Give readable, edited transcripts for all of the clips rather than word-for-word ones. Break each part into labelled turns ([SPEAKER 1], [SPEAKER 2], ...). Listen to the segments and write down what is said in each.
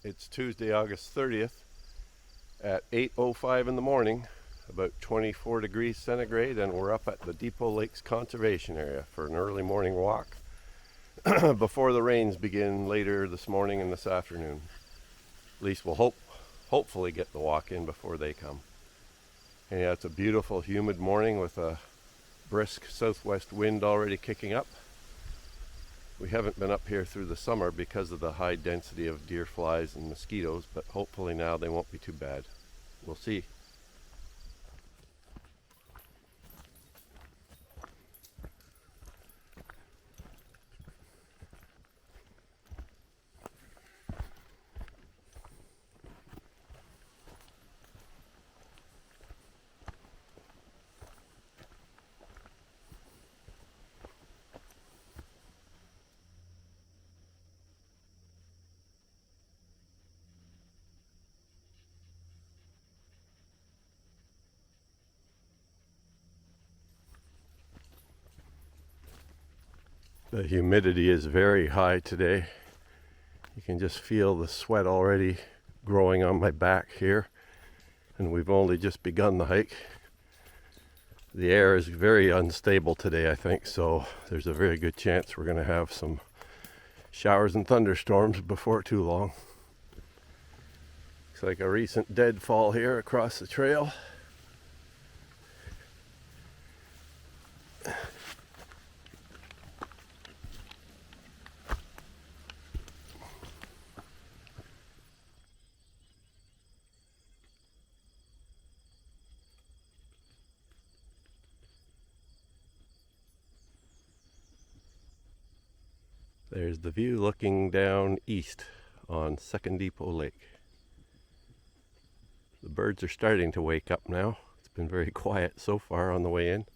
[SPEAKER 1] It's Tuesday, August 30th at 8:05 in the morning, about 24 degrees centigrade, and we're up at the Depot Lakes Conservation Area for an early morning walk before the rains begin later this morning and this afternoon. At least we'll hopefully get the walk in before they come. And yeah, it's a beautiful humid morning with a brisk southwest wind already kicking up. We haven't been up here through the summer because of the high density of deer flies and mosquitoes, but hopefully now they won't be too bad. We'll see. The humidity is very high today. You can just feel the sweat already growing on my back here, and we've only just begun the hike. The air is very unstable today, I think, so there's a very good chance we're going to have some showers and thunderstorms before too long. Looks like a recent deadfall here across the trail. There's the view looking down east on Second Depot Lake. The birds are starting to wake up now. It's been very quiet so far on the way in.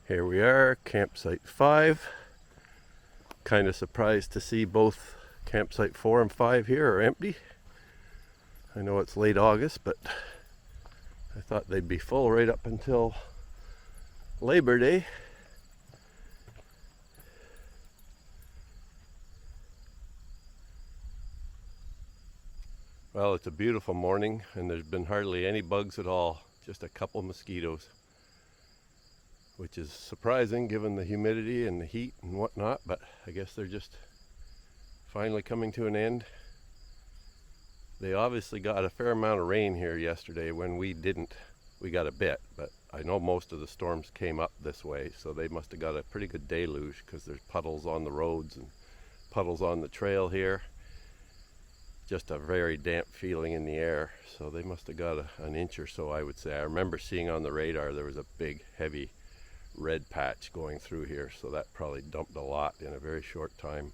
[SPEAKER 1] Here we are, campsite 5. Kind of surprised to see both campsite 4 and 5 here are empty. I know it's late August, but I thought they'd be full right up until Labor Day. Well, it's a beautiful morning and there's been hardly any bugs at all, just a couple mosquitoes, which is surprising given the humidity and the heat and whatnot, but I guess they're just finally coming to an end. They obviously got a fair amount of rain here yesterday when we didn't. We got a bit, but I know most of the storms came up this way, so they must have got a pretty good deluge because there's puddles on the roads and puddles on the trail here. Just a very damp feeling in the air, so they must have got an inch or so, I would say. I remember seeing on the radar there was a big, heavy red patch going through here, so that probably dumped a lot in a very short time.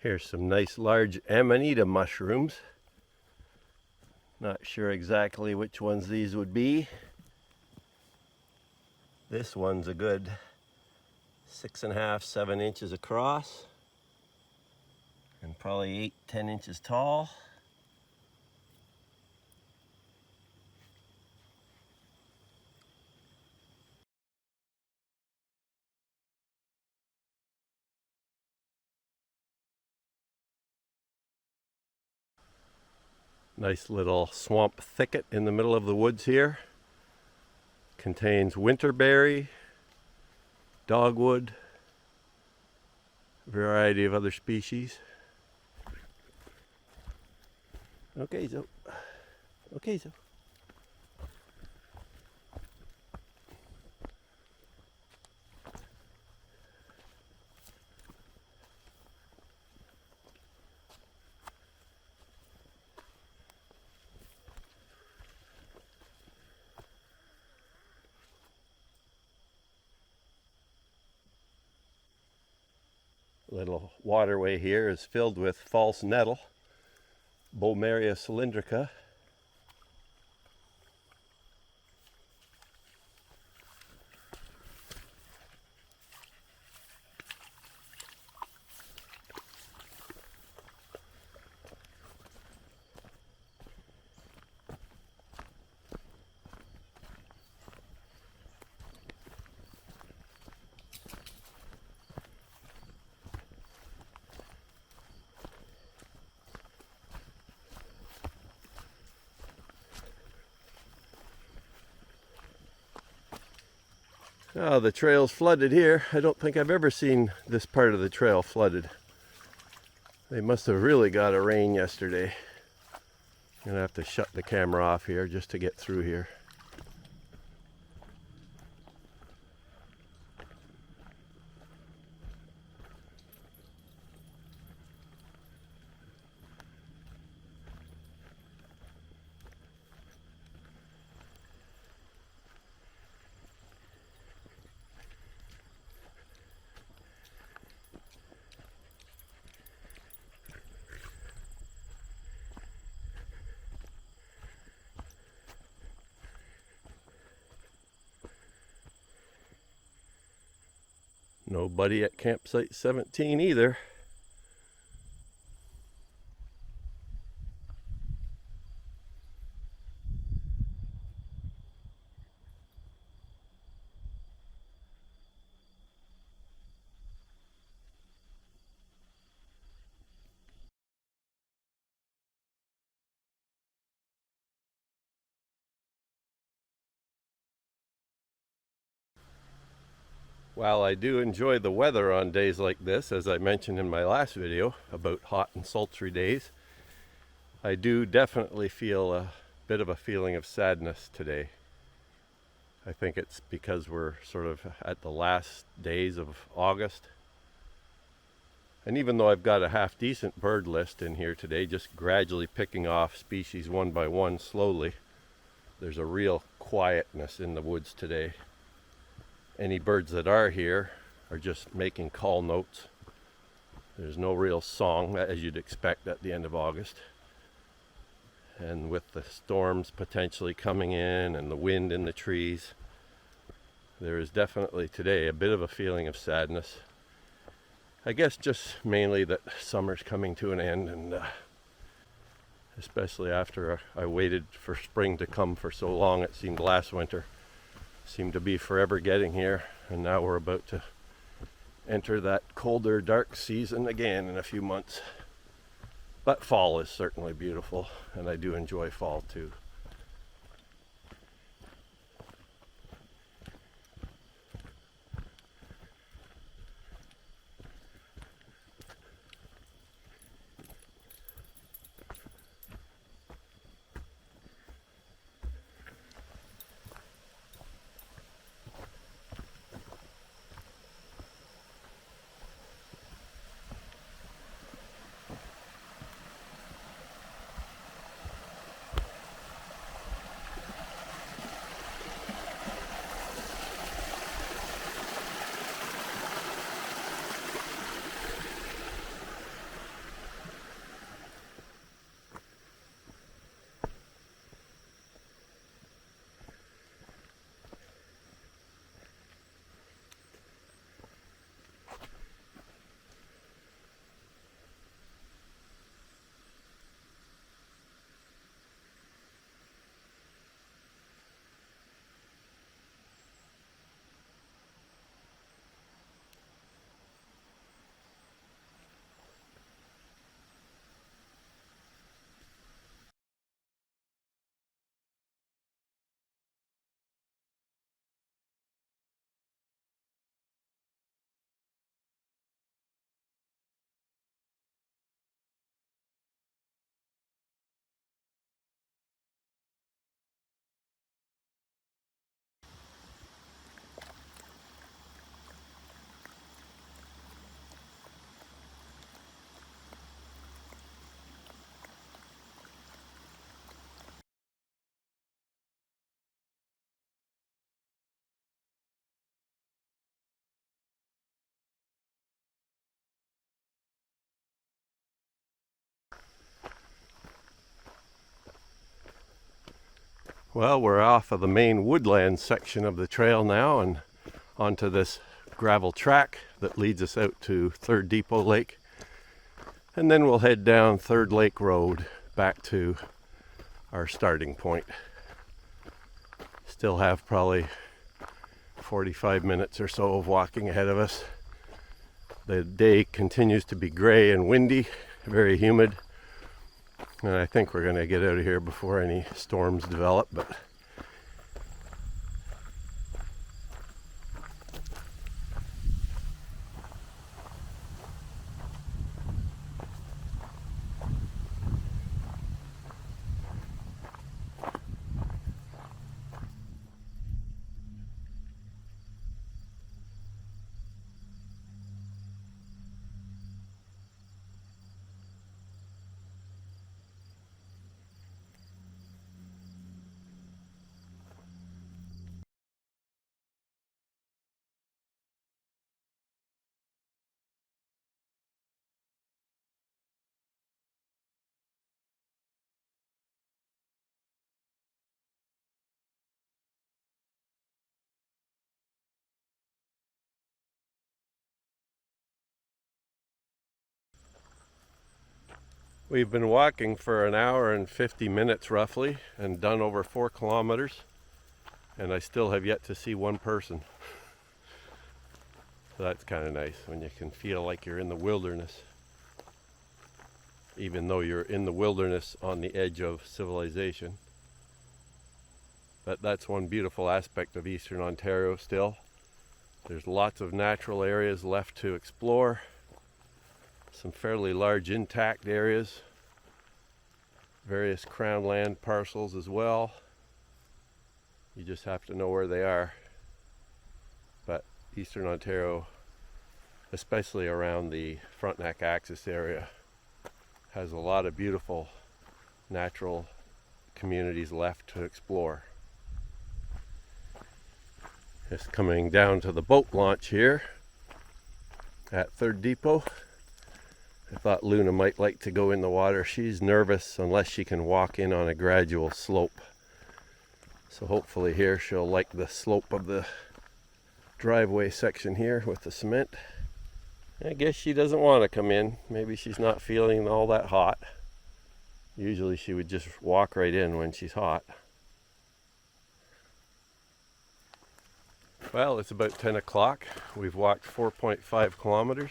[SPEAKER 1] Here's some nice large Amanita mushrooms. Not sure exactly which ones these would be. This one's a good 6.5, 7 inches across and probably 8, 10 inches tall. Nice little swamp thicket in the middle of the woods here. Contains winterberry, dogwood, a variety of other species. Okay, so. Little waterway here is filled with false nettle, Bommeria cylindrica. Oh, the trail's flooded here. I don't think I've ever seen this part of the trail flooded. They must have really got a rain yesterday. I'm gonna have to shut the camera off here just to get through here. Nobody at campsite 17 either. While I do enjoy the weather on days like this, as I mentioned in my last video about hot and sultry days, I do definitely feel a bit of a feeling of sadness today. I think it's because we're sort of at the last days of August. And even though I've got a half decent bird list in here today, just gradually picking off species one by one slowly, there's a real quietness in the woods today. Any birds that are here are just making call notes. There's no real song, as you'd expect at the end of August. And with the storms potentially coming in and the wind in the trees, there is definitely today a bit of a feeling of sadness. I guess just mainly that summer's coming to an end, and especially after I waited for spring to come for so long. It seemed last winter seemed to be forever getting here, and now we're about to enter that colder, dark season again in a few months. But fall is certainly beautiful, and I do enjoy fall too. Well, we're off of the main woodland section of the trail now and onto this gravel track that leads us out to Third Depot Lake. And then we'll head down Third Lake Road back to our starting point. Still have probably 45 minutes or so of walking ahead of us. The day continues to be gray and windy, very humid. And I think we're going to get out of here before any storms develop, but we've been walking for an hour and 50 minutes roughly and done over 4 kilometers, and I still have yet to see one person. So that's kind of nice when you can feel like you're in the wilderness, even though you're in the wilderness on the edge of civilization. But that's one beautiful aspect of Eastern Ontario still. There's lots of natural areas left to explore. Some fairly large intact areas, various crown land parcels as well. You just have to know where they are. But Eastern Ontario, especially around the Frontenac Axis area, has a lot of beautiful natural communities left to explore. Just coming down to the boat launch here at Third Depot. I thought Luna might like to go in the water. She's nervous unless she can walk in on a gradual slope. So hopefully here she'll like the slope of the driveway section here with the cement. I guess she doesn't want to come in. Maybe she's not feeling all that hot. Usually she would just walk right in when she's hot. Well, it's about 10 o'clock. We've walked 4.5 kilometers.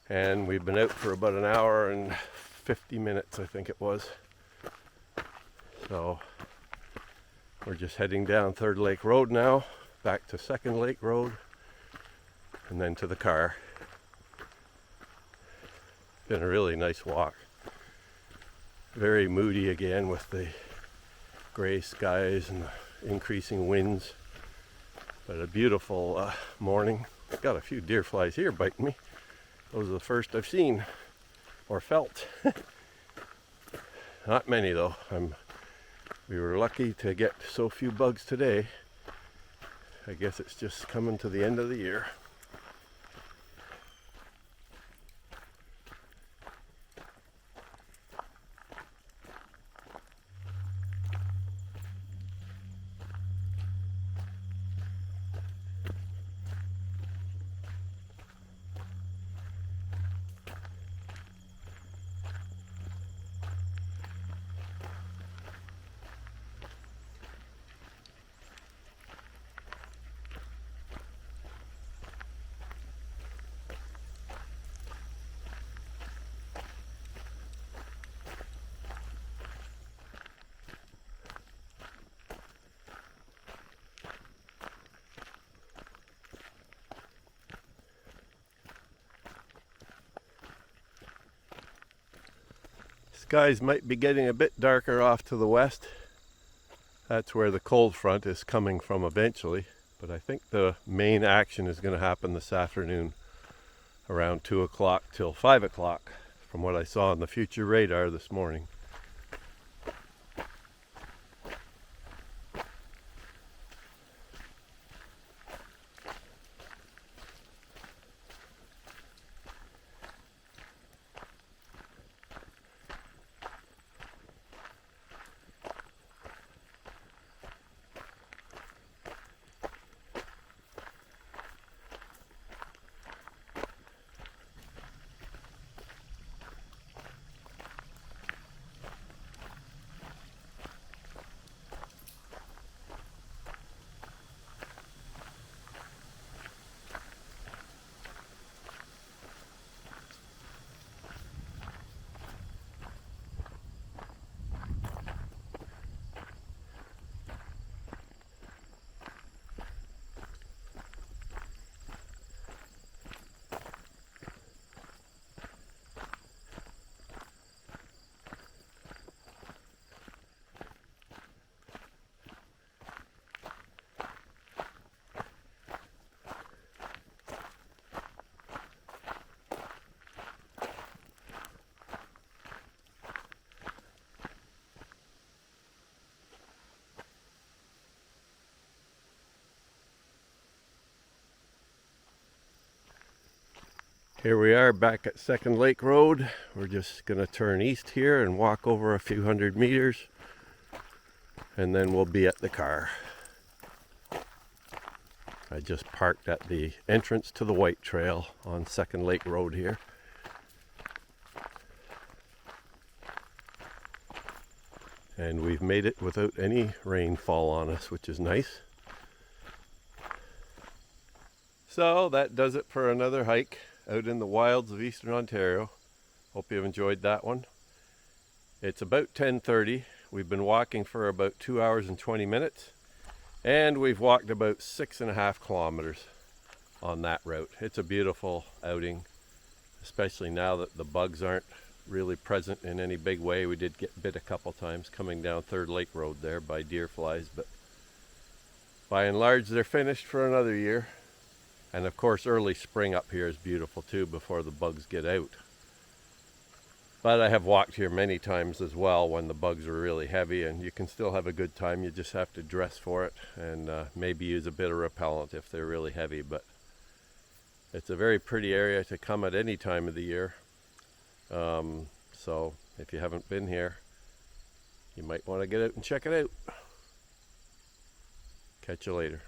[SPEAKER 1] And we've been out for about an hour and 50 minutes, I think it was. So we're just heading down Third Lake Road now, back to Second Lake Road, and then to the car. Been a really nice walk. Very moody again with the gray skies and the increasing winds. But a beautiful morning. Got a few deer flies here biting me. Those are the first I've seen or felt. Not many though. We were lucky to get so few bugs today. I guess it's just coming to the end of the year. Skies might be getting a bit darker off to the west. That's where the cold front is coming from eventually. But I think the main action is going to happen this afternoon around 2 o'clock till 5 o'clock from what I saw on the future radar this morning. Here we are back at Second Lake Road. We're just going to turn east here and walk over a few hundred meters, and then we'll be at the car. I just parked at the entrance to the White Trail on Second Lake Road here. And we've made it without any rainfall on us, which is nice. So that does it for another hike out in the wilds of Eastern Ontario. Hope you've enjoyed that one. It's about 10:30. We've been walking for about 2 hours and 20 minutes. And we've walked about 6.5 kilometers on that route. It's a beautiful outing, especially now that the bugs aren't really present in any big way. We did get bit a couple times coming down Third Lake Road there by deer flies, but by and large they're finished for another year. And of course early spring up here is beautiful too before the bugs get out. But I have walked here many times as well when the bugs are really heavy, and you can still have a good time. You just have to dress for it and maybe use a bit of repellent if they're really heavy. But it's a very pretty area to come at any time of the year. So if you haven't been here, you might want to get out and check it out. Catch you later.